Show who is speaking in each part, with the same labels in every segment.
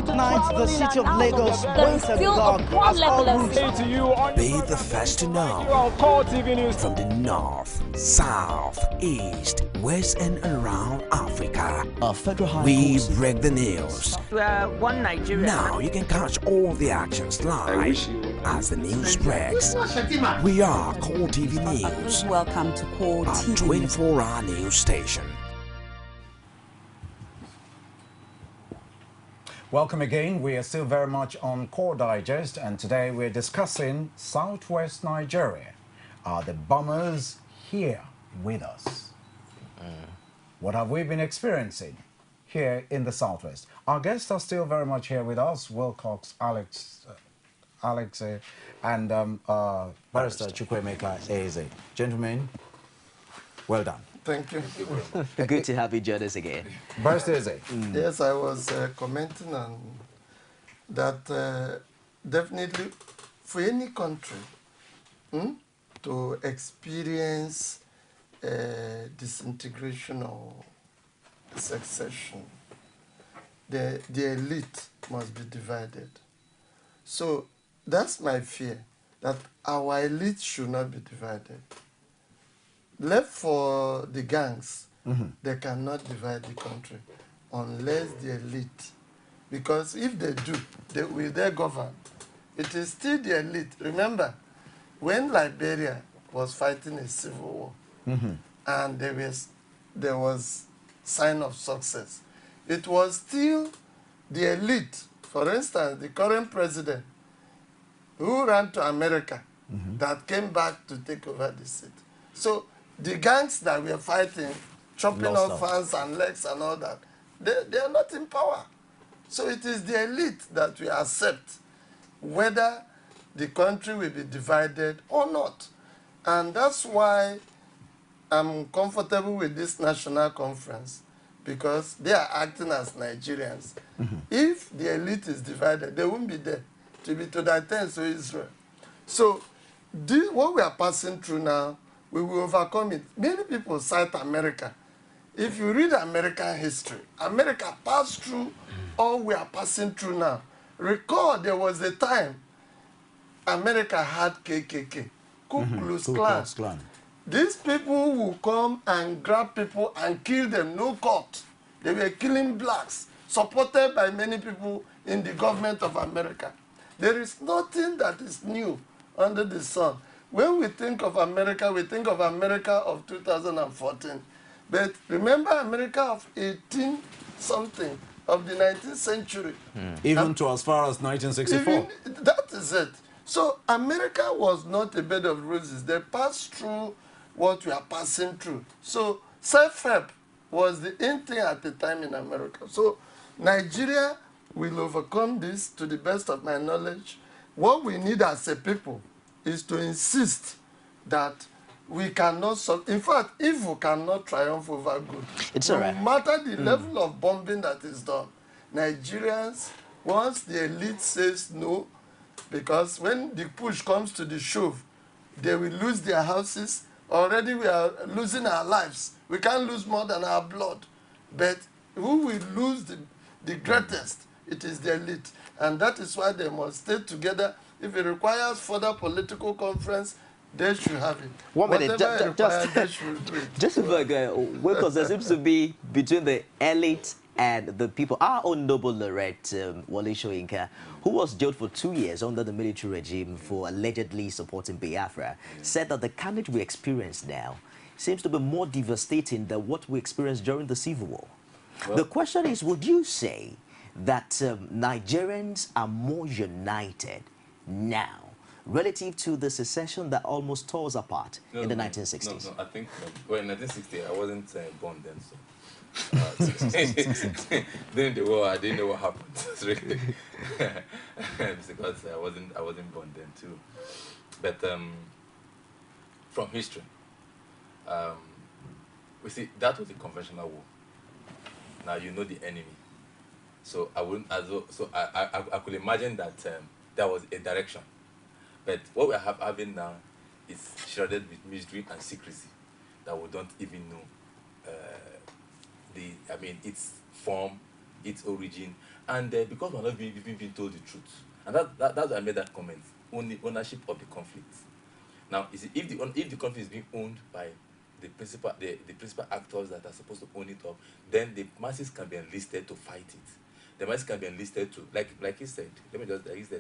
Speaker 1: Tonight, the city of Lagos waits agog as all rooms
Speaker 2: Be the first to know. From the north, south, east, west and around Africa, we break the news.
Speaker 3: We are one Nigeria.
Speaker 2: Now you can catch all the actions live as the news spreads. We are Core TV News,
Speaker 4: Welcome to Core
Speaker 2: a
Speaker 4: TV.
Speaker 2: 24-hour news station.
Speaker 5: Welcome again. We are still very much on Core Digest, and today we're discussing Southwest Nigeria. Are the bombers here with us? What have we been experiencing here in the Southwest? Our guests are still very much here with us. Wilcox, Alex, and Barrister Chukwuemeka Eze. Gentlemen, well done.
Speaker 6: Thank you.
Speaker 7: Good to have you join us again.
Speaker 5: Barrister Eze.
Speaker 6: Yes, I was commenting on that definitely for any country to experience disintegration or succession, the elite must be divided. So that's my fear, that our elite should not be divided. Left for the gangs, they cannot divide the country unless the elite. Because if they do, will they govern? It is still the elite. Remember, when Liberia was fighting a civil war, and there was sign of success, it was still the elite. For instance, the current president, who ran to America, that came back to take over the seat. So the gangs that we are fighting, chopping off hands and legs and all that, they are not in power. So it is the elite that we accept whether the country will be divided or not. And that's why I'm comfortable with this national conference, because they are acting as Nigerians. If the elite is divided, they won't be there to be to the attend to Israel. So what we are passing through now, we will overcome it. Many people cite America. If you read American history, America passed through all we are passing through now. Recall there was a time America had KKK, Ku Klux Klan. These people will come and grab people and kill them, no court. They were killing blacks, supported by many people in the government of America. There is nothing that is new under the sun. When we think of America, we think of America of 2014. But remember America of 18-something, of the 19th century.
Speaker 5: Even to as far as 1964.
Speaker 6: That is it. So America was not a bed of roses. They passed through what we are passing through. So self-help was the in thing at the time in America. So Nigeria will overcome this to the best of my knowledge. What we need as a people is to insist that we cannot solve. In fact, evil cannot triumph over good.
Speaker 7: It's
Speaker 6: no
Speaker 7: all right.
Speaker 6: matter the level of bombing that is done, Nigerians, once the elite says no, because when the push comes to the shove, they will lose their houses. Already we are losing our lives. We can't lose more than our blood. But who will lose the greatest? It is the elite. And that is why they must stay together. If it requires further political conference, they should have it.
Speaker 7: 1 minute, just before I go, because there seems to be between the elite and the people. Our own noble laureate, Wole Soyinka, who was jailed for 2 years under the military regime for allegedly supporting Biafra, said that the carnage we experience now seems to be more devastating than what we experienced during the Civil War. Well, the question is, would you say that Nigerians are more united now relative to the secession that almost tore us apart in the 1960s?
Speaker 8: No, I think, well, in 1960, I wasn't born then, so. During the war, I didn't know what happened. Really. Because I wasn't born then too. But from history, we see that was a conventional war. Now you know the enemy, so I wouldn't. I could imagine that there was a direction. But what we are having now is shrouded with mystery and secrecy that we don't even know its form, its origin, And because we're not being told the truth. And that's why I made that comment. Only ownership of the conflict. Now, if the conflict is being owned by the principal actors that are supposed to own it up, then the masses can be enlisted to fight it. The masses can be enlisted to, like he said,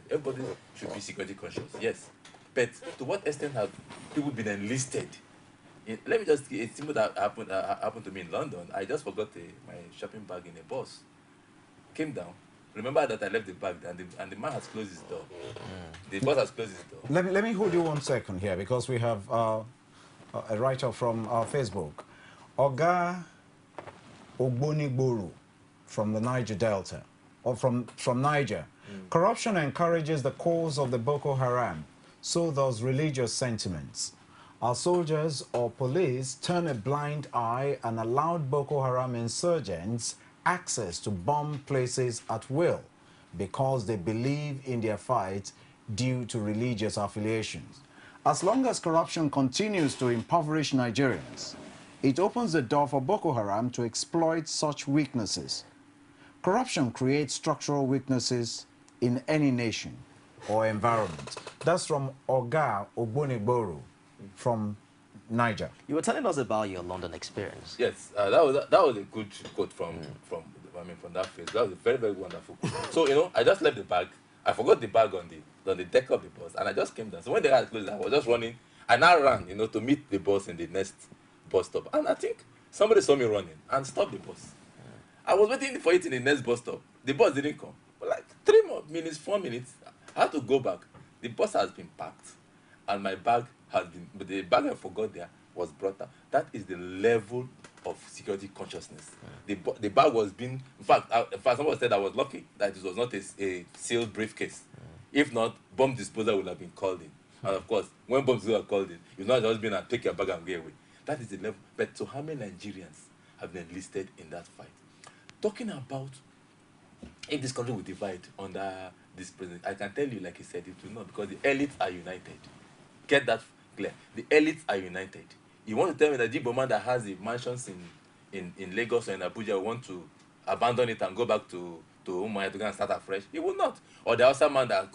Speaker 8: everybody should be security conscious. Yes. But to what extent have people been enlisted? Let me just, a symbol that happened to me in London. I just forgot my shopping bag in a bus. Came down. Remember that I left the bag there, and the man has closed his door. The boss has closed his door.
Speaker 5: Let me hold you 1 second here, because we have a writer from Facebook. Oga Ogbonigboru from the Niger Delta, or from Niger. Corruption encourages the cause of the Boko Haram, so does religious sentiments. Our soldiers or police turn a blind eye and allowed Boko Haram insurgents access to bomb places at will because they believe in their fight due to religious affiliations. As long as corruption continues to impoverish Nigerians, it opens the door for Boko Haram to exploit such weaknesses. Corruption creates structural weaknesses in any nation or environment. That's from Oga Ogbonigboru from Niger.
Speaker 7: You were telling us about your London experience.
Speaker 8: Yes, that was a good quote from that phrase. That was a very, very wonderful quote. So, I just left the bag. I forgot the bag on the deck of the bus, and I just came down. So when they had closed, I was just running. I now ran, to meet the bus in the next bus stop. And I think somebody saw me running and stopped the bus. I was waiting for it in the next bus stop. The bus didn't come. For like 3 more minutes, 4 minutes, I had to go back. The bus has been packed, and my bag but the bag I forgot there was brought up. That is the level of security consciousness. The bag was being, in fact, someone said I was lucky that it was not a sealed briefcase. If not, bomb disposal would have been called in. And of course, when bomb disposal are called in, it's not just been take your bag and go away. That is the level. But so how many Nigerians have been enlisted in that fight? Talking about if this country will divide under this president, I can tell you, like he said, it will not, because the elites are united. Get that clear. The elites are united. You want to tell me that Jibo man that has the mansions in Lagos or in Abuja want to abandon it and go back to Umuahia to go and start afresh? He will not. Or the Hausa man that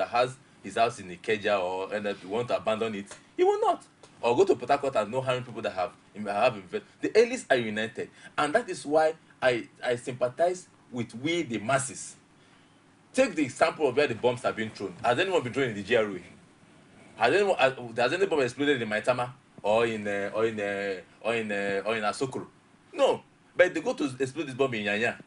Speaker 8: has his house in Ikeja or and that want to abandon it, he will not. Or go to Port Harcourt and no harm people that have invested. The elites are united. And that is why I sympathize with we, the masses. Take the example of where the bombs have been thrown. Has anyone been thrown in the GRA? Has any bomb exploded in Maitama or in Asokoro? No. But they go to explode this bomb in Yanya,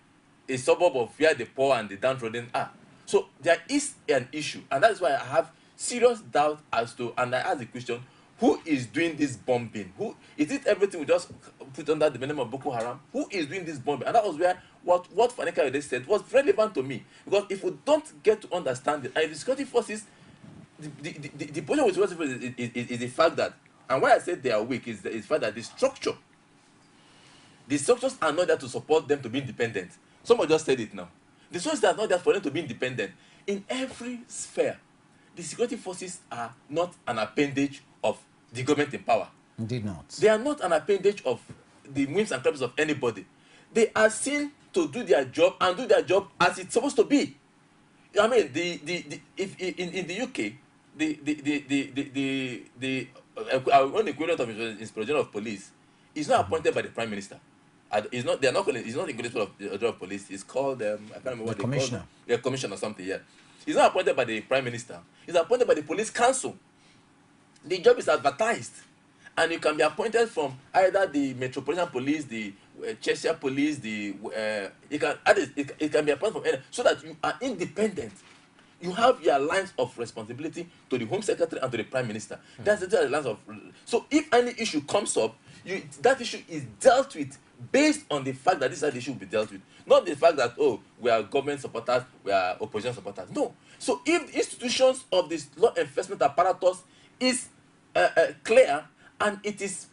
Speaker 8: a suburb of where the poor and the downtrodden are. So there is an issue, and that is why I have serious doubt as to, and I ask the question, who is doing this bombing? Who is it? Everything we just put under the name of Boko Haram? Who is doing this bombing? And that was where what Fani Kayode said was relevant to me, because if we don't get to understand it, and the security forces, the problem with security forces is the fact that, and why I said they are weak is the fact that the structures are not there to support them to be independent. Someone just said it now. The structures are not there for them to be independent. In every sphere, the security forces are not an appendage of the government in power.
Speaker 5: Indeed not. They
Speaker 8: are not an appendage of the whims and caprices of anybody. They are seen to do their job and do their job as it's supposed to be. I mean, if in the UK, the one equivalent of Inspector General of Police is not appointed by the Prime Minister. It's not. They are not calling. It's not the Inspector General of Police. It's called. I can't remember what they call it. Yeah, commissioner or something. Yeah. It's not appointed by the Prime Minister. It's appointed by the Police Council. The job is advertised, and you can be appointed from either the Metropolitan Police, the Cheshire Police, it can be appointed from any, so that you are independent. You have your lines of responsibility to the Home Secretary and to the Prime Minister. That's the lines of. So if any issue comes up, that issue is dealt with based on the fact that this issue will be dealt with, not the fact that we are government supporters, we are opposition supporters. No. So if the institutions of this law enforcement apparatus is clear and it is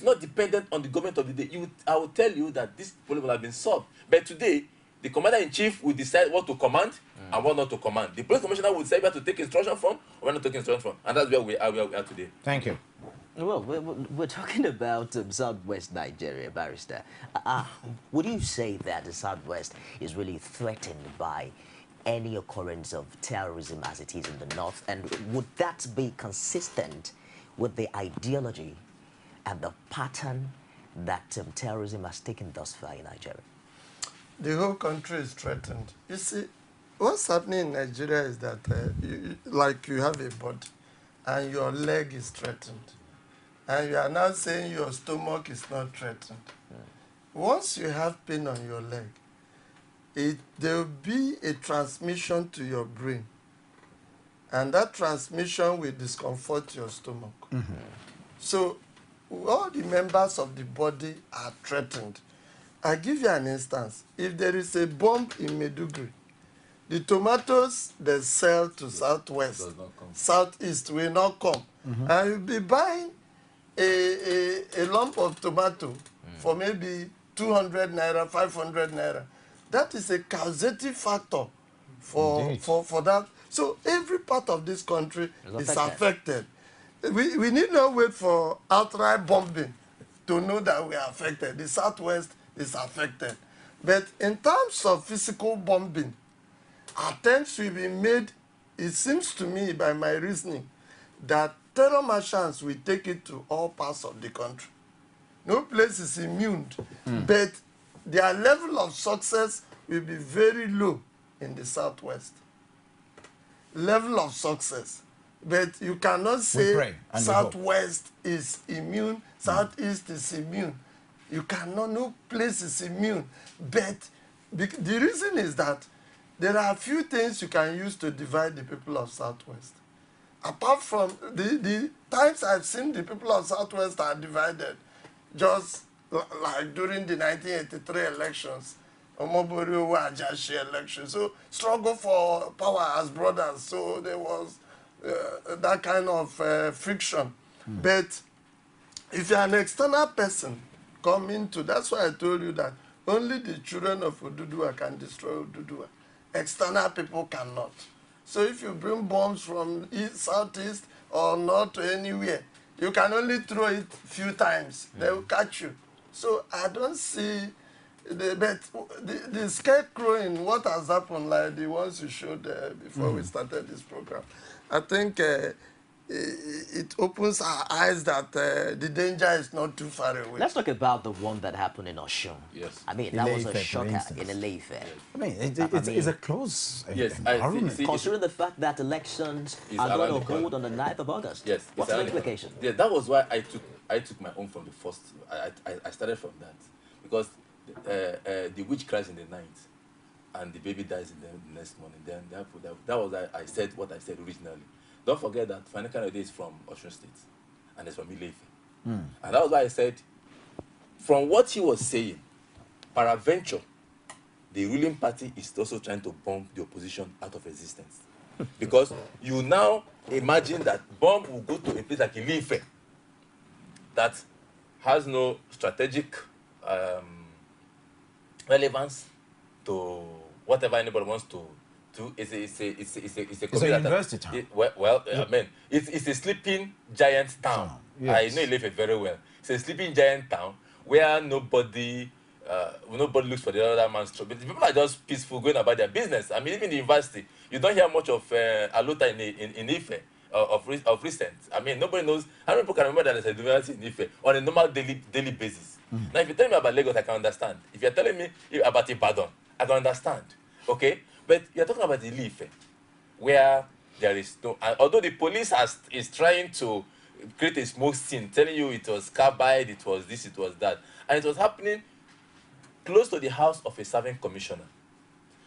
Speaker 8: not dependent on the government of the day, I will tell you that this problem will have been solved. But today, the commander-in-chief will decide what to command and what not to command. The police commissioner will decide where to take instruction from or where not to take instruction from. And that's where we are today.
Speaker 5: Thank you.
Speaker 7: Well, we're talking about Southwest Nigeria, Barrister. Would you say that the Southwest is really threatened by any occurrence of terrorism as it is in the North? And would that be consistent with the ideology and the pattern that terrorism has taken thus far in Nigeria?
Speaker 6: The whole country is threatened. You see, what's happening in Nigeria is that you have a body and your leg is threatened. And you are now saying your stomach is not threatened. Once you have pain on your leg, there will be a transmission to your brain. And that transmission will discomfort your stomach. So all the members of the body are threatened. I'll give you an instance. If there is a bomb in Maiduguri, the tomatoes they sell to Southwest, Southeast will not come. And you'll be buying a lump of tomato for maybe 200 naira, 500 naira. That is a causative factor for that. So every part of this country is affected. We need not wait for outright bombing to know that we are affected. The Southwest is affected. But in terms of physical bombing, attempts will be made, it seems to me, by my reasoning, that terror marshals will take it to all parts of the country. No place is immune, but their level of success will be very low in the Southwest. Level of success. But you cannot say Southwest is immune, Southeast is immune. You cannot, no place is immune. But the reason is that there are a few things you can use to divide the people of Southwest. Apart from the times I've seen the people of Southwest are divided, just like during the 1983 elections, Omobori Ajashi election. So struggle for power as brothers. So there was that kind of friction. But if you're an external person coming to, that's why I told you that only the children of Oduduwa can destroy Oduduwa. External people cannot. So if you bring bombs from east, southeast, or north to anywhere, you can only throw it a few times. They will catch you. So I don't see the scarecrowing, what has happened, like the ones you showed before we started this program. I think it opens our eyes that the danger is not too far away.
Speaker 7: Let's talk about the one that happened in Osun.
Speaker 8: Yes.
Speaker 7: I mean, that was a shocker in Ile-Ife.
Speaker 5: I mean, it's a close environment.
Speaker 7: Considering the fact that elections are going to hold on the 9th of August.
Speaker 8: Yes.
Speaker 7: What's the implication?
Speaker 8: Yeah, that was why I took my own from the first. I started from that. Because the witch cries in the night and the baby dies in the next morning. Then that was I said what I said originally. Don't forget that Fani Kanode is from Osun State and it's from Ile-Ife. And that was why I said, from what he was saying, peradventure, the ruling party is also trying to bomb the opposition out of existence. Because you now imagine that bomb will go to a place like Ile-Ife that has no strategic relevance to whatever anybody wants to do. It's a
Speaker 5: university town.
Speaker 8: I mean, it's a sleeping giant town. Yes. I know Ile-Ife very well. It's a sleeping giant town where nobody looks for the other man's trouble. The people are just peaceful, going about their business. I mean, even the university, you don't hear much of Alota in Ife of recent. I mean, nobody knows. How many people can remember that there's a university in Ife on a normal daily basis? Now, if you tell me about Lagos, I can understand. If you're telling me about Ibadan, I can understand. Okay? But you're talking about Ile-Ife, where there is no... although the police is trying to create a smoke scene, telling you it was carbide, it was this, it was that. And it was happening close to the house of a serving commissioner.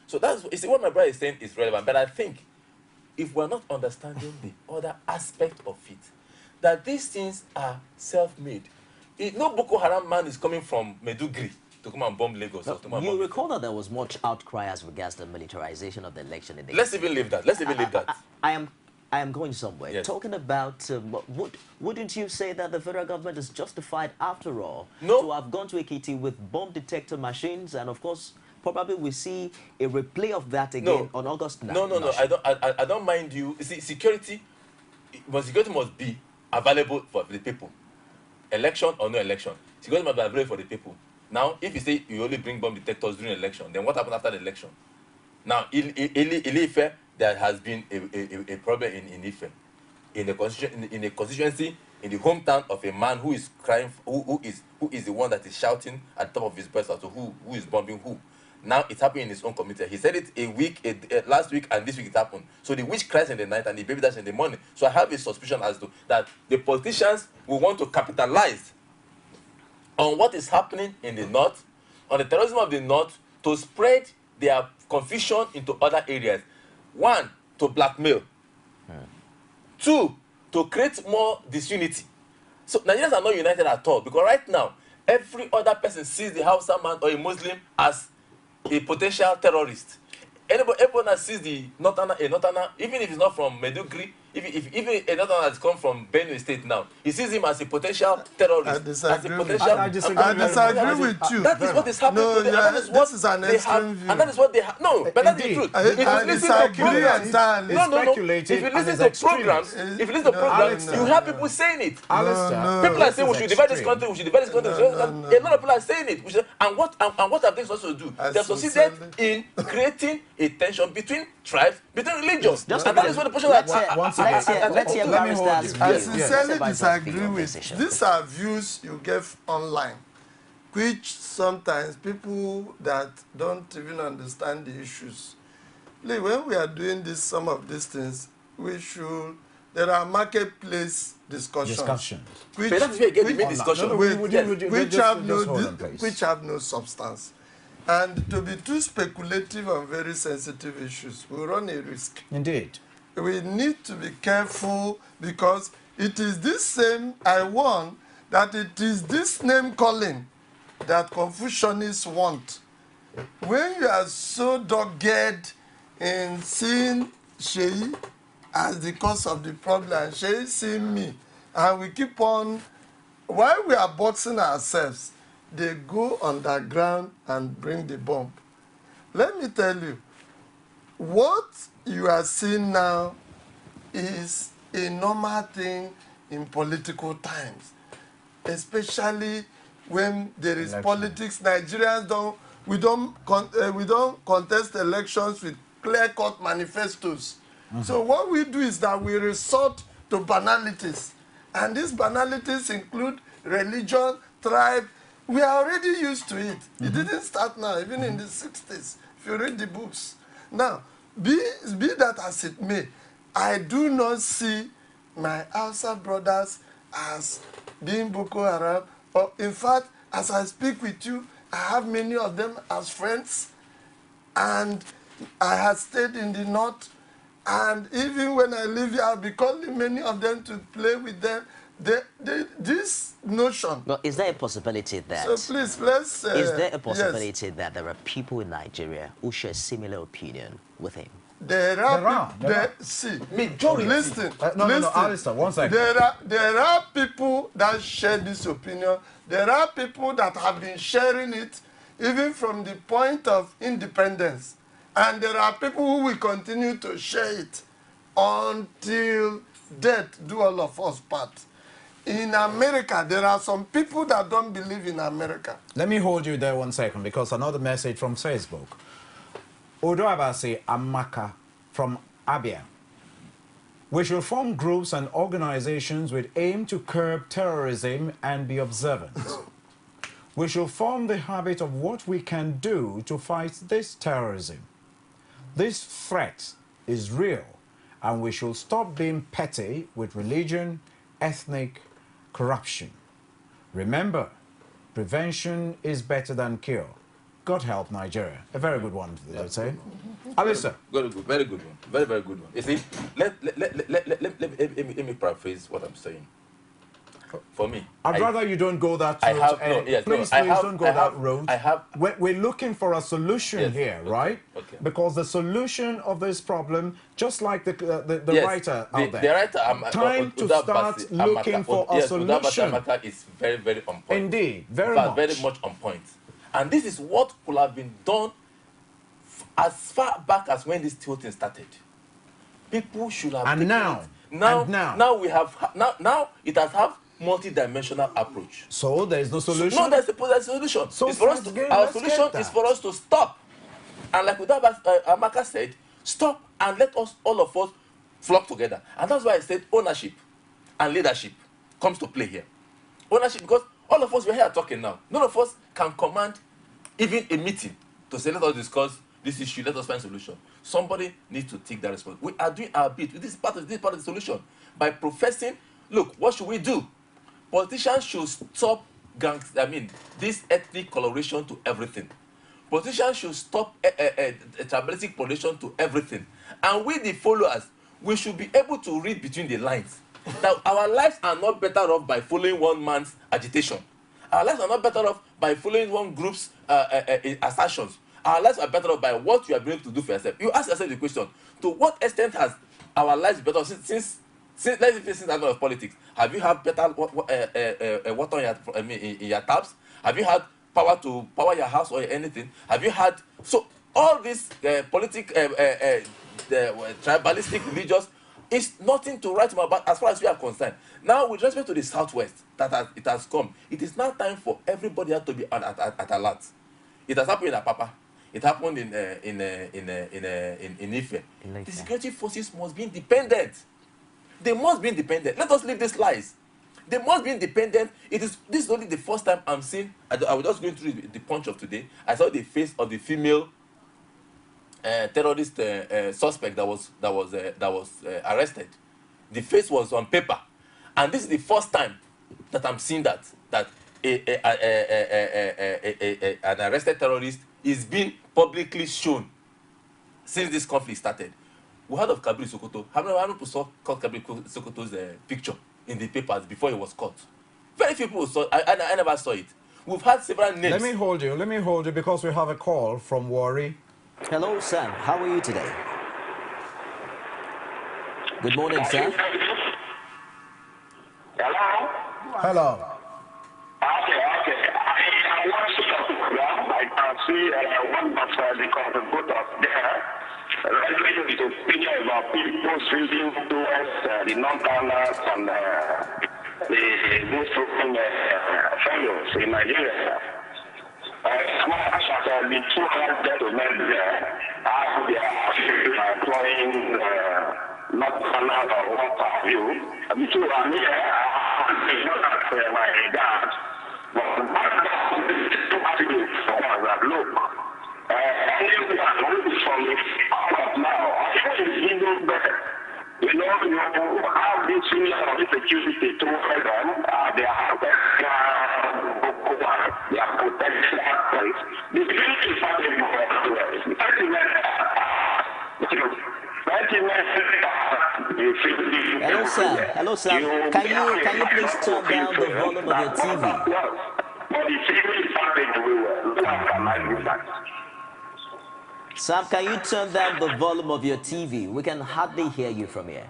Speaker 8: So that's... You see, what my brother is saying is relevant. But I think if we're not understanding the other aspect of it, that these things are self-made. No Boko Haram man is coming from Maiduguri to come and bomb Lagos.
Speaker 7: You recall that there was much outcry as regards the militarization of the election in the...
Speaker 8: Let's even leave that. Let's even leave that.
Speaker 7: I am going somewhere.
Speaker 8: Yes.
Speaker 7: Talking about... wouldn't you say that the federal government is justified, after all,
Speaker 8: no,
Speaker 7: to have gone to Ekiti with bomb detector machines, and of course, probably we see a replay of that again on August 9th?
Speaker 8: No. I don't mind you. See, security must be available for the people. election or no election, security must be available for the people. Now, if you say you only bring bomb detectors during election, then what happens after the election? Now, in Ife, there has been a problem in Ife, in a constituency, in the hometown of a man who is crying, who is the one that is shouting at the top of his voice as to who is bombing who. Now it's happening in his own community. He said it last week, and this week it happened. So the witch cries in the night and the baby dies in the morning. So I have a suspicion as to that the politicians will want to capitalize on what is happening in the north, on the terrorism of the north, to spread their confusion into other areas. One, to blackmail. Two, to create more disunity. So Nigerians are not united at all, because right now, every other person sees the Hausa man or a Muslim as a potential terrorist. Everyone that sees the Northerner, even if it's not from Medugri, even a Northerner that's come from Benue State now, he sees him as a potential terrorist.
Speaker 6: I disagree with you.
Speaker 8: That is what is happening to them. That is what
Speaker 6: this is an
Speaker 8: they have,
Speaker 6: extreme view.
Speaker 8: and that is what they have. No, but that's the truth. If you listen to programs, if you listen to programs, you have people saying it. People are saying we should divide this country, we should divide this country. A lot of people are saying it. And what have they supposed to do? They have succeeded in creating a tension between tribes, between religions. And that is what the position
Speaker 7: Let's hear Barrister's view.
Speaker 6: I sincerely disagree with. These are views you get online, which sometimes people that don't even understand the issues. When we are doing some of these things, there are marketplace discussions. Which have no substance. And to be too speculative on very sensitive issues, we run a risk.
Speaker 5: Indeed.
Speaker 6: We need to be careful, because it is this same, I warn, that it is this name calling that Confucianists want. When you are so dogged in seeing Sheyi as the cause of the problem, and Sheyi seeing me, and we keep on, while we are boxing ourselves, they go underground and bring the bomb. Let me tell you, what you are seeing now is a normal thing in political times, especially when there is politics. Nigerians don't contest elections with clear-cut manifestos. So what we do is that we resort to banalities, and these banalities include religion, tribe. We are already used to it. It didn't start now, even in the 60s, if you read the books. Now, be that as it may, I do not see my Hausa brothers as being Boko Haram. Or in fact, as I speak with you, I have many of them as friends. And I have stayed in the north. And even when I leave here, I'll be calling many of them to play with them. This notion.
Speaker 7: Well, is there a possibility that...
Speaker 6: So please, let's...
Speaker 7: is there a possibility that there are people in Nigeria who share similar opinion with him?
Speaker 6: There are. See,
Speaker 5: majority.
Speaker 6: Listen.
Speaker 5: No, Alistair, one second.
Speaker 6: There are people that share this opinion. There are people that have been sharing it even from the point of independence. And there are people who will continue to share it until death do all of us part. In America, there are some people that don't believe in America.
Speaker 5: Let me hold you there 1 second, because another message from Facebook. Odo Abasi Amaka from Abia. We should form groups and organizations with aim to curb terrorism and be observant. We should form the habit of what we can do to fight this terrorism. This threat is real, and we should stop being petty with religion, ethnic corruption. Remember, prevention is better than cure. God help Nigeria. A very good one, I would say. Alistair.
Speaker 8: Very good one. Very, very good one. You see, let me paraphrase what I'm saying. For me,
Speaker 5: I'd rather you don't go that route. Please don't go that route. We're looking for a solution here, right?
Speaker 8: Okay.
Speaker 5: Because the solution of this problem, just like the writer out there,
Speaker 8: the writer,
Speaker 5: time to start looking for a solution.
Speaker 8: Amaka is very, very on point.
Speaker 5: Indeed, very much
Speaker 8: on point. And this is what could have been done as far back as when this whole thing started. People should have.
Speaker 5: And now,
Speaker 8: now it has multi-dimensional approach.
Speaker 5: So there is no solution?
Speaker 8: No, there's a solution.
Speaker 5: So
Speaker 8: it's for us our solution is for us to stop. And like Amaka said, stop and let us, all of us, flock together. And that's why I said ownership and leadership comes to play here. Ownership, because all of us, we're here talking now. None of us can command even a meeting to say, let us discuss this issue, let us find a solution. Somebody needs to take that responsibility. We are doing our bit. This is part of the solution. By professing, look, what should we do? Politicians should stop this ethnic coloration to everything. Politicians should stop tribalistic coloration to everything. And we, the followers, we should be able to read between the lines. That our lives are not better off by following one man's agitation. Our lives are not better off by following one group's assertions. Our lives are better off by what you are able to do for yourself. You ask yourself the question, to what extent has our lives better since let's say since the of politics? Have you had better water in your taps? Have you had power to power your house or anything? Have you had all this tribalistic religious is nothing to write about as far as we are concerned. Now, with respect to the Southwest, it has come. It is now time for everybody to be at alert. It has happened in Apapa. It happened in Ife. The security forces must be independent. They must be independent. Let us leave these lies. They must be independent. This is only the first time I'm seeing. I was just going through the Punch of today. I saw the face of the female terrorist suspect that was arrested. The face was on paper, and this is the first time that I'm seeing that an arrested terrorist is being publicly shown since this conflict started. We heard of Kabir Sokoto. How many people saw Kabir Sokoto's picture in the papers before he was caught? Very few people saw. I never saw it. We've had several names.
Speaker 5: Let me hold you because we have a call from Warri.
Speaker 7: Hello, Sam. How are you today? Good morning, Sam.
Speaker 3: Hello?
Speaker 5: Hello.
Speaker 3: Okay. I watched the program. I can see one of the contributors there referring to opinion about people's feeling towards the non-governors and the most-broken fellows in Nigeria. Some have been too hard to make how they are employing not governors or what have you. I'm too here. I not my regard. But what to attribute for that look. Anyone who is from the out now, I think it's even better. You know how this senior of the security to them, they are protected place. The security is not
Speaker 7: Hello, Sam. Can you please turn down the volume of your TV? Sam, can you turn down the volume of your TV? We can hardly hear you from here.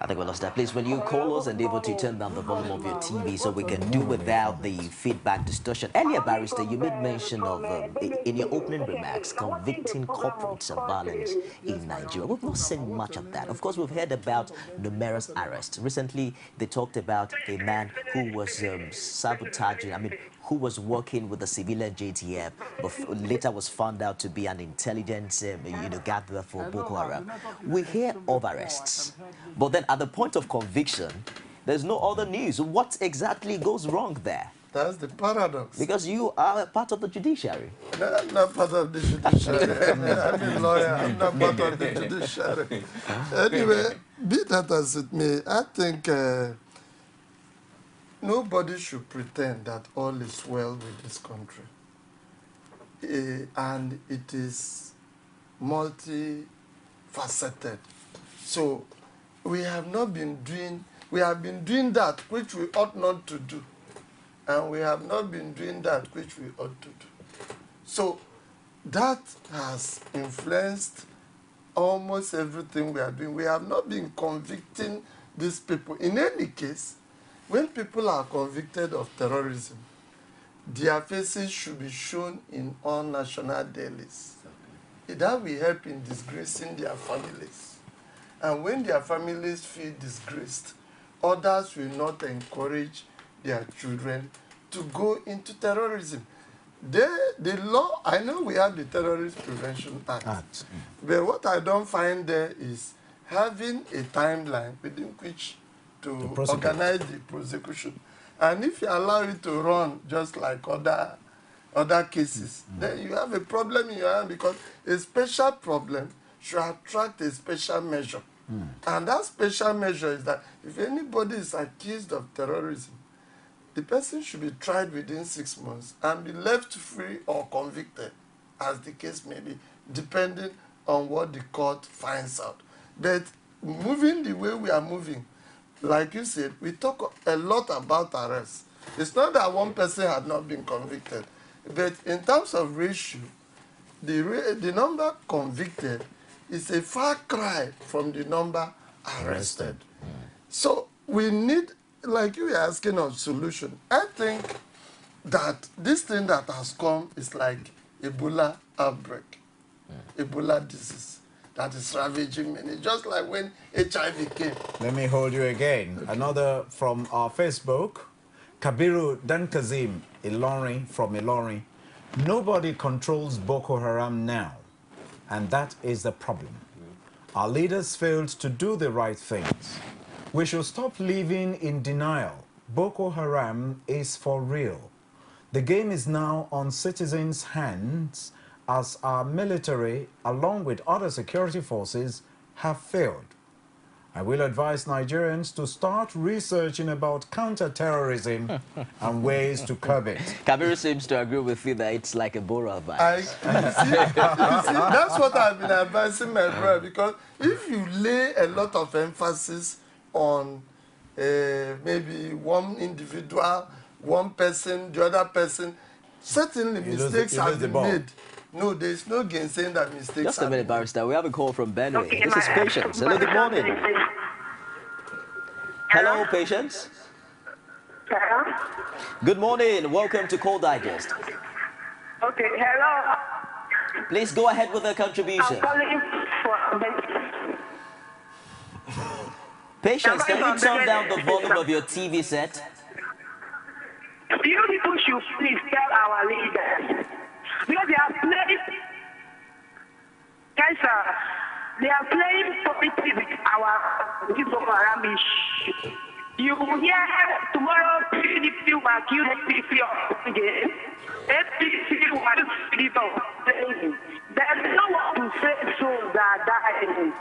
Speaker 7: I think we lost that. Please, when you call us, endeavor to turn down the volume of your TV so we can do without the feedback distortion. Earlier, Barrister, you made mention of, in your opening remarks, convicting corporates of violence in Nigeria. We've not seen much of that. Of course, we've heard about numerous arrests. Recently, they talked about a man who was sabotaging, who was working with the civilian JTF, but later was found out to be an intelligence gatherer for Boko Haram. We hear of arrests, but then at the point of conviction, there's no other news. What exactly goes wrong there?
Speaker 6: That's the paradox.
Speaker 7: Because you are part of the judiciary.
Speaker 6: No, I'm not part of the judiciary. I'm a lawyer. I'm not part of the judiciary. Anyway, be that as it may, I think nobody should pretend that all is well with this country. And it is multifaceted. So we have been doing that which we ought not to do. And we have not been doing that which we ought to do. So that has influenced almost everything we are doing. We have not been convicting these people. In any case, when people are convicted of terrorism, their faces should be shown in all national dailies. That will help in disgracing their families. And when their families feel disgraced, others will not encourage their children to go into terrorism. The law, I know we have the Terrorist Prevention Act, but what I don't find there is having a timeline within which to organize the prosecution. And if you allow it to run just like other cases, then you have a problem in your hand, because a special problem should attract a special measure. And that special measure is that if anybody is accused of terrorism, the person should be tried within 6 months and be left free or convicted, as the case may be, depending on what the court finds out. But moving the way we are moving, like you said, we talk a lot about arrests. It's not that one person had not been convicted, but in terms of ratio, the number convicted is a far cry from the number arrested. So we need, like you were asking, of solution. I think that this thing that has come is like Ebola outbreak, Ebola disease that is ravaging many, just like when HIV came.
Speaker 5: Let me hold you again. Another from our Facebook, Kabiru Dankazim Ilori from Ilori. Nobody controls Boko Haram now, and that is the problem. Our leaders failed to do the right things. We should stop living in denial. Boko Haram is for real. The game is now on citizens' hands, as our military, along with other security forces, have failed. I will advise Nigerians to start researching about counter-terrorism and ways to curb it.
Speaker 7: Kabiru seems to agree with you that it's like a Bora vibe.
Speaker 6: You see, that's what I've been advising my brother, because if you lay a lot of emphasis on maybe one individual, one person, the other person, certainly mistakes have been made. No, there's no gainsaying that mistakes.
Speaker 7: Just a minute, Barrister. We have a call from Benue.
Speaker 1: Okay,
Speaker 7: this is Patience. Hello, good morning. Hello, Patience.
Speaker 1: Hello?
Speaker 7: Good morning. Welcome to Call Digest.
Speaker 1: Okay, hello.
Speaker 7: Please go ahead with the contribution.
Speaker 1: I'm calling for...
Speaker 7: Patience, can you turn down the volume of your TV set?
Speaker 1: You people should please tell our leaders, because they are playing... Guys, they are playing politics with our Boko Haram issue. You will hear tomorrow PDP will accuse SPC of again. SPC will accuse it of playing. There's no one to say souls are dying.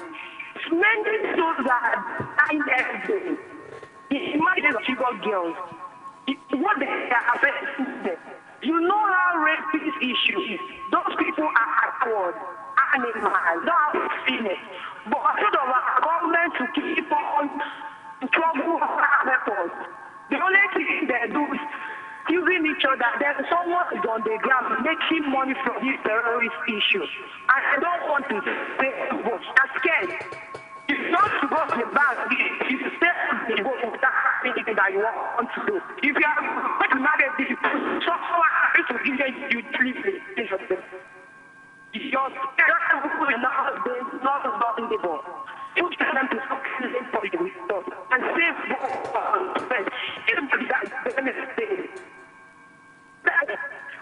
Speaker 1: Many souls are dying every day. Imagine the Chibok girls. What they are facing. You know how rape this issue is. Those people are awkward, animals, not seen it. But instead of our government to keep on trouble our weapons, the only thing they do is using each other. Then someone is on the ground making money from this terrorist issue. And I don't want to say but I'm scared. You don't to go to the bank, you stay and go to that anything that you want to do. If you are going to marry people, someone has to give you 3 things of them. Your people are not in the ball. You tell them to stop killing for you and save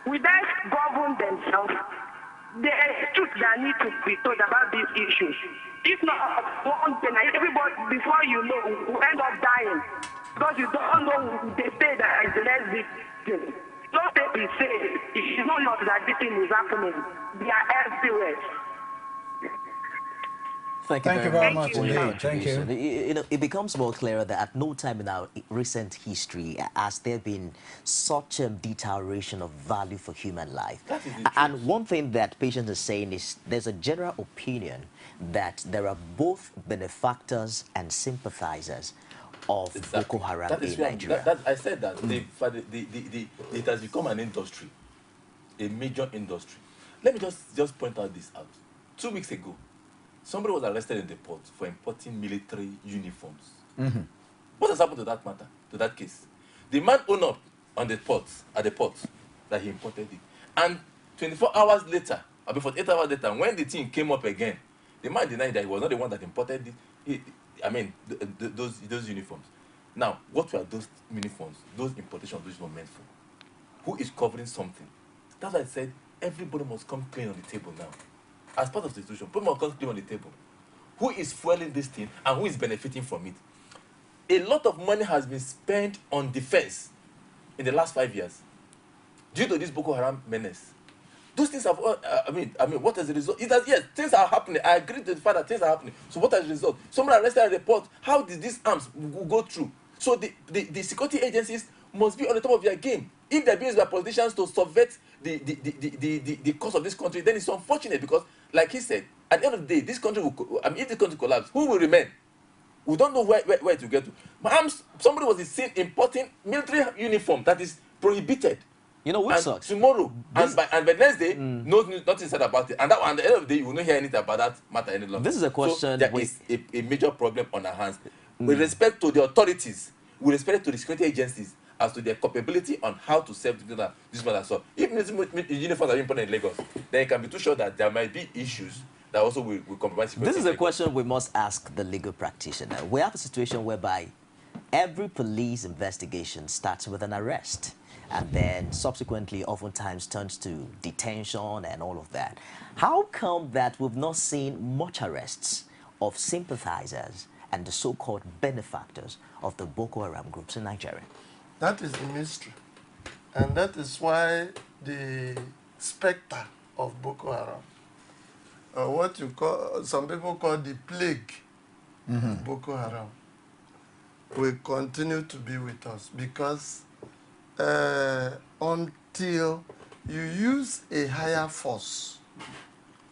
Speaker 1: we don't govern themselves. There is truth that need to be told about these issues. If not one thing, everybody, before you know, will end up dying. Because you don't know, they say that it's less victim. Don't take it safe. If you don't know that this thing is happening, they are everywhere.
Speaker 7: Thank you
Speaker 5: very much indeed. Thank you.
Speaker 7: You know, it becomes more clearer that at no time in our recent history has there been such a deterioration of value for human life. And one thing that Patience is saying is there's a general opinion that there are both benefactors and sympathizers of Boko Haram in Nigeria.
Speaker 8: I said that it has become an industry, a major industry. Let me just point out this out. 2 weeks ago, somebody was arrested in the port for importing military uniforms. What has happened to that matter, to that case? The man owned up on the port, at the port, that he imported it. And 24 hours later, or before 8 hours later, when the thing came up again, the man denied that he was not the one that imported it. I mean, those uniforms. Now, what were those uniforms, those importations, those were meant for? Who is covering something? That's why I said everybody must come clean on the table now. As part of the institution, people must come clean on the table. Who is fueling this thing and who is benefiting from it? A lot of money has been spent on defense in the last 5 years due to this Boko Haram menace. Those things have, I mean, what is the result? It has, yes, things are happening. I agree to the fact that things are happening. So what is the result? Someone arrested a report. How did these arms go through? So the security agencies must be on the top of their game. If they're being used by politicians to subvert the course of this country, then it's unfortunate because, like he said, at the end of the day, this country will, if this country collapses, who will remain? We don't know where to get to. Somebody was seen importing military uniform that is prohibited.
Speaker 7: You know, which sucks.
Speaker 8: Tomorrow, and by the next day, nothing said about it. And at the end of the day, you will not hear anything about that matter any longer.
Speaker 7: This is a question.
Speaker 8: So there is a major problem on our hands. With respect to the authorities, with respect to the security agencies, as to their capability on how to serve this matter. So if uniforms are imported in Lagos, then you can be too sure that there might be issues that also will compromise security.
Speaker 7: This is a question we must ask the legal practitioner. We have a situation whereby every police investigation starts with an arrest and then subsequently oftentimes turns to detention and all of that. How come that we've not seen much arrests of sympathizers and the so-called benefactors of the Boko Haram groups in Nigeria?
Speaker 6: That is the mystery. And that is why the specter of Boko Haram, what you call, some people call the plague of Boko Haram, will continue to be with us because until you use a higher force,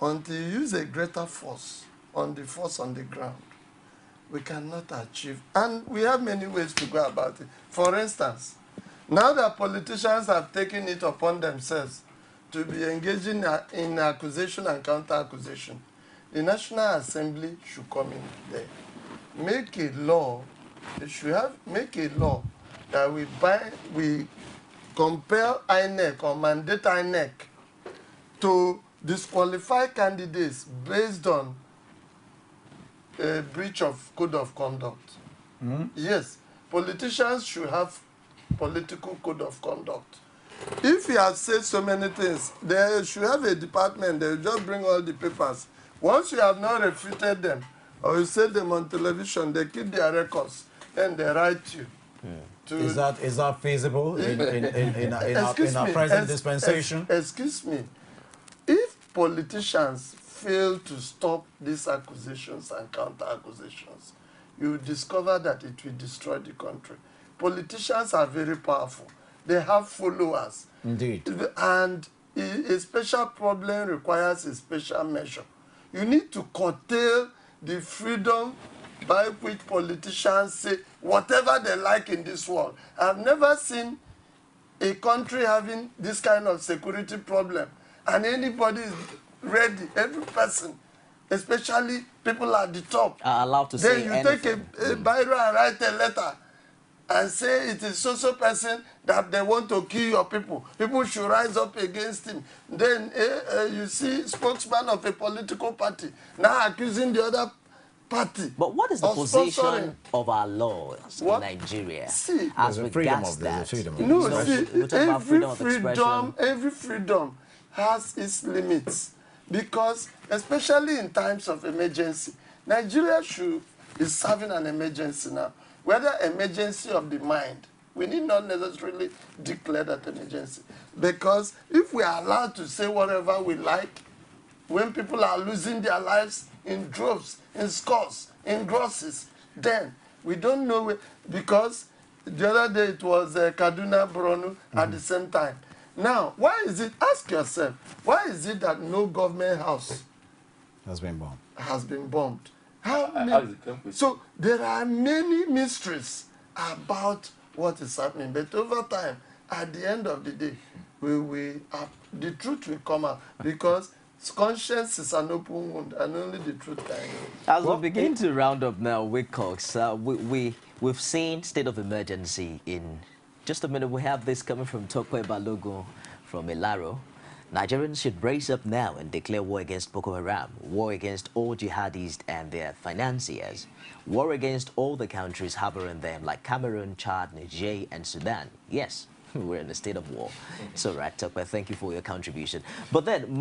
Speaker 6: until you use a greater force on the force on the ground, we cannot achieve. And we have many ways to go about it. For instance, now that politicians have taken it upon themselves to be engaging in accusation and counter-accusation, the National Assembly should come in there. Make a law, make a law that we compel INEC or mandate INEC to disqualify candidates based on a breach of code of conduct. Yes, politicians should have political code of conduct. If you have said so many things, they should have a department, they will just bring all the papers. Once you have not refuted them, or you say them on television, they keep their records, then they write you.
Speaker 5: Is that feasible in our present dispensation?
Speaker 6: Excuse me. If politicians fail to stop these accusations and counter-accusations, you will discover that it will destroy the country. Politicians are very powerful. They have followers.
Speaker 5: Indeed.
Speaker 6: And a special problem requires a special measure. You need to curtail the freedom by which politicians say whatever they like in this world. I've never seen a country having this kind of security problem and anybody is ready, every person, especially people at the top,
Speaker 7: are allowed to say anything.
Speaker 6: Then you take a biro and write a letter and say it is so person that they want to kill your people. People should rise up against him. Then you see spokesman of a political party now accusing the other party.
Speaker 7: But what is the position of our laws in Nigeria as regards that?
Speaker 6: No, see, every freedom has its limits because, especially in times of emergency, Nigeria is serving an emergency now. Whether emergency of the mind, we need not necessarily declare that emergency. Because if we are allowed to say whatever we like, when people are losing their lives in droves, in scores, in grosses, then we don't know, because the other day it was Kaduna, Borno at the same time. Now, why is it, ask yourself, why is it that no government house
Speaker 5: has been bombed?
Speaker 6: How many? So there are many mysteries about what is happening. But over time, at the end of the day, the truth will come out because conscience is an open wound and only the truth can heal.
Speaker 7: As we begin to round up now, Wilcox, we've seen state of emergency in just a minute. We have this coming from Tokwe Balogun from Ilaro. Nigerians should brace up now and declare war against Boko Haram, war against all jihadists and their financiers, war against all the countries harboring them like Cameroon, Chad, Niger, and Sudan. Yes, we're in a state of war. So, right, Tokwe, thank you for your contribution. But then,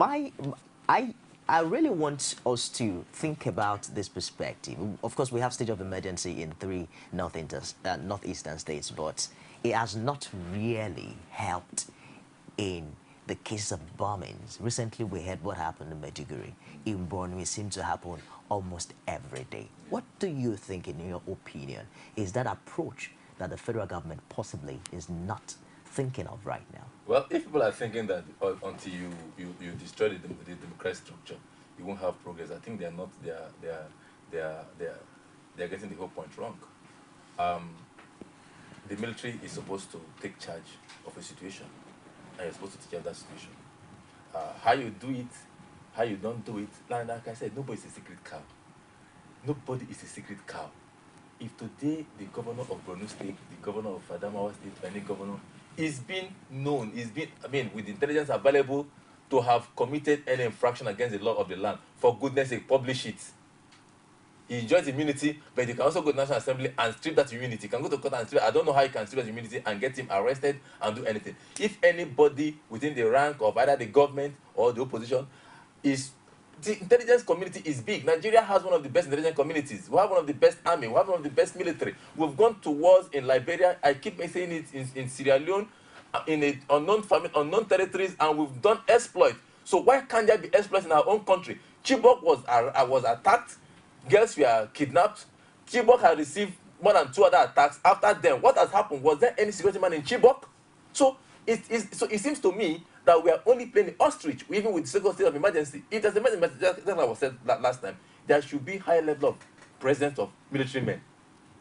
Speaker 7: I really want us to think about this perspective. Of course, we have state of emergency in 3 northeastern states, but it has not really helped in the case of bombings. Recently, we heard what happened in Maiduguri. In Borno, it seems to happen almost every day. What do you think, in your opinion, is that approach that the federal government possibly is not thinking of right now?
Speaker 8: Well, if people are thinking that until you destroy the democratic structure, you won't have progress, I think they're not. They're getting the whole point wrong. The military is supposed to take charge of a situation, and you're supposed to take care of that situation. How you do it, how you don't do it, like I said, nobody is a secret cow. Nobody is a secret cow. If today the governor of Borno State, the governor of Adamawa State, any governor is being known, with intelligence available to have committed any infraction against the law of the land, for goodness sake, publish it. He enjoys immunity, but you can also go to the National Assembly and strip that immunity. You can go to court and strip. I don't know how you can strip that immunity and get him arrested and do anything. If anybody within the rank of either the government or the opposition is... The intelligence community is big. Nigeria has one of the best intelligence communities. We have one of the best army. We have one of the best military. We've gone to wars in Liberia. I keep saying it in Sierra Leone, in unknown territories, and we've done exploit. So why can't there be exploits in our own country? Chibok was attacked. Girls were kidnapped. Chibok had received more than 2 other attacks after them. What has happened? Was there any security man in Chibok? So it seems to me that we are only playing the ostrich, even with the second state of emergency. If there's an emergency, that's what I said last time, there should be high level of presence of military men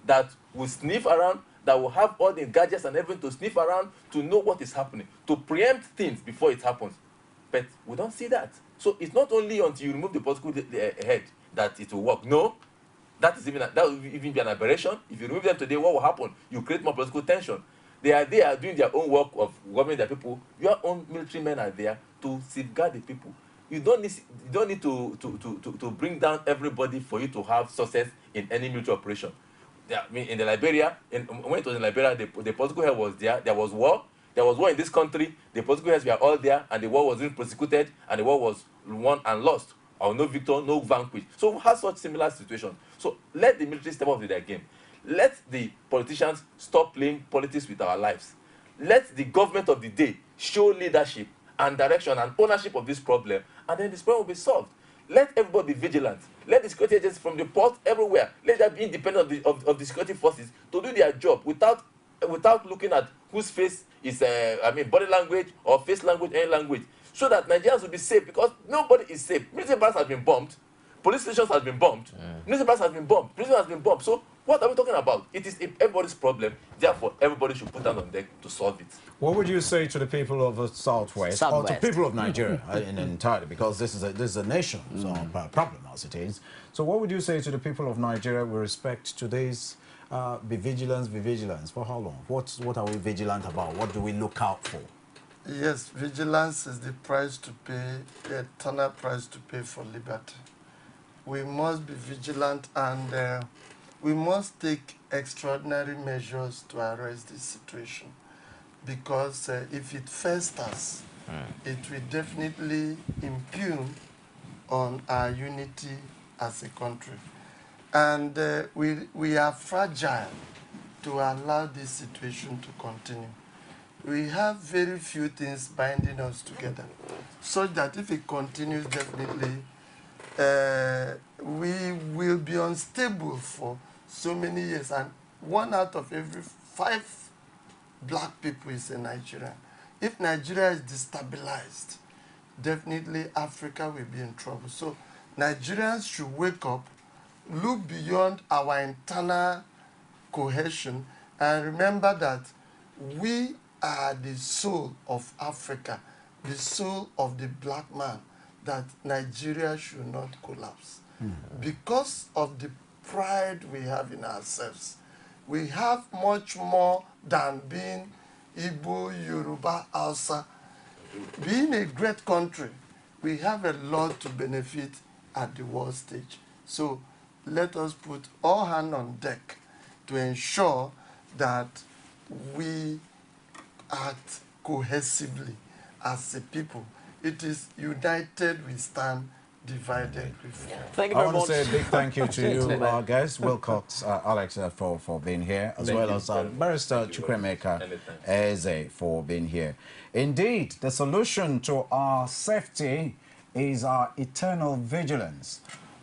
Speaker 8: that will sniff around, that will have all the gadgets and everything to sniff around, to know what is happening, to preempt things before it happens. But we don't see that. So it's not only until you remove the political head that it will work. No, that will even be an aberration. If you remove them today, what will happen? You create more political tension. They are there doing their own work of governing their people. Your own military men are there to safeguard the people. You don't need to bring down everybody for you to have success in any military operation. In the Liberia, when it was in Liberia, the political head was there. There was war. There was war in this country. The political heads were all there, and the war was being prosecuted, and the war was won and lost. Or no victor, no vanquished. So we have such similar situations. So let the military step up with their game. Let the politicians stop playing politics with our lives. Let the government of the day show leadership and direction and ownership of this problem, and then this problem will be solved. Let everybody be vigilant. Let the security agents from the port everywhere, let them be independent of the security forces to do their job without looking at whose face is, body language or face language, any language, so that Nigerians will be safe, because nobody is safe. Military bases have been bombed. Police stations have been bombed. Military bases have been bombed. Prison has been bombed. So what are we talking about? It is everybody's problem. Therefore, everybody should put down on deck to solve it.
Speaker 5: What would you say to the people of the Southwest, or to people of Nigeria entirely? Because this is a nation's problem as it is. So what would you say to the people of Nigeria with respect to this? Be vigilance. For how long? What are we vigilant about? What do we look out for?
Speaker 6: Yes, vigilance is the price to pay, the eternal price to pay for liberty. We must be vigilant, and we must take extraordinary measures to arrest this situation, because if it festers, it will definitely impugn on our unity as a country. And we are fragile to allow this situation to continue. We have very few things binding us together, such that if it continues, definitely we will be unstable for so many years. And 1 out of every 5 black people is a Nigerian. If Nigeria is destabilized, definitely Africa will be in trouble. So Nigerians should wake up, look beyond our internal cohesion, and remember that we are the soul of Africa, the soul of the black man, that Nigeria should not collapse. Because of the pride we have in ourselves. We have much more than being Igbo, Yoruba, Hausa. being a great country, we have a lot to benefit at the world stage. So let us put all hands on deck to ensure that we act cohesively as a people. It is united we stand, divided we fall.
Speaker 7: Thank you very much.
Speaker 5: I want to say a big thank you to you, our guest, Wilcox, Alex, for being here, as well as Barrister Chukwuemeka Eze for being here. Indeed, the solution to our safety is our eternal vigilance.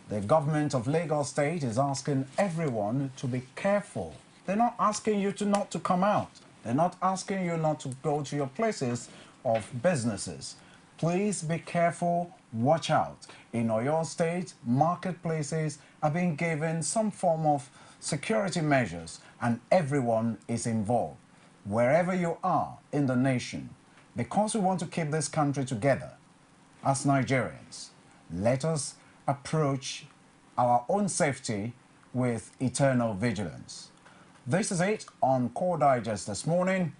Speaker 5: The government of Lagos State is asking everyone to be careful. They're not asking you not to come out. They're not asking you not to go to your places of businesses. Please be careful, watch out. In Oyo State, marketplaces are being given some form of security measures, and everyone is involved. Wherever you are in the nation, because we want to keep this country together, as Nigerians, let us approach our own safety with eternal vigilance. This is it on Core Digest this morning.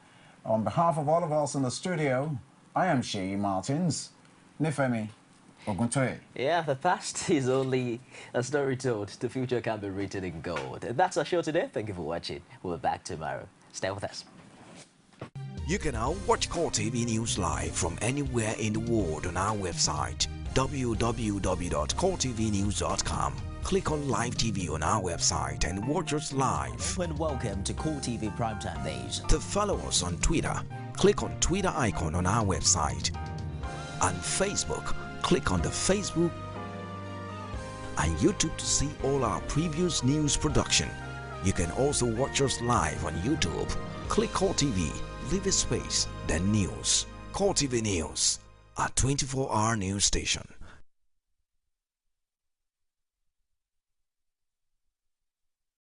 Speaker 5: On behalf of all of us in the studio, I am Sheyi Martins. Nifemi Oguntoye.
Speaker 7: Yeah, the past is only a story told. The future can be written in gold. That's our show today. Thank you for watching. We'll be back tomorrow. Stay with us.
Speaker 2: You can now watch Core TV News live from anywhere in the world on our website, www.coretvnews.com. Click on Live TV on our website and watch us live.
Speaker 7: And welcome to Core TV Primetime Days.
Speaker 2: To follow us on Twitter, click on Twitter icon on our website. On Facebook, click on the Facebook and YouTube to see all our previous news production. You can also watch us live on YouTube. Click Core TV, leave a space, then news. Core TV News, a 24-hour news station.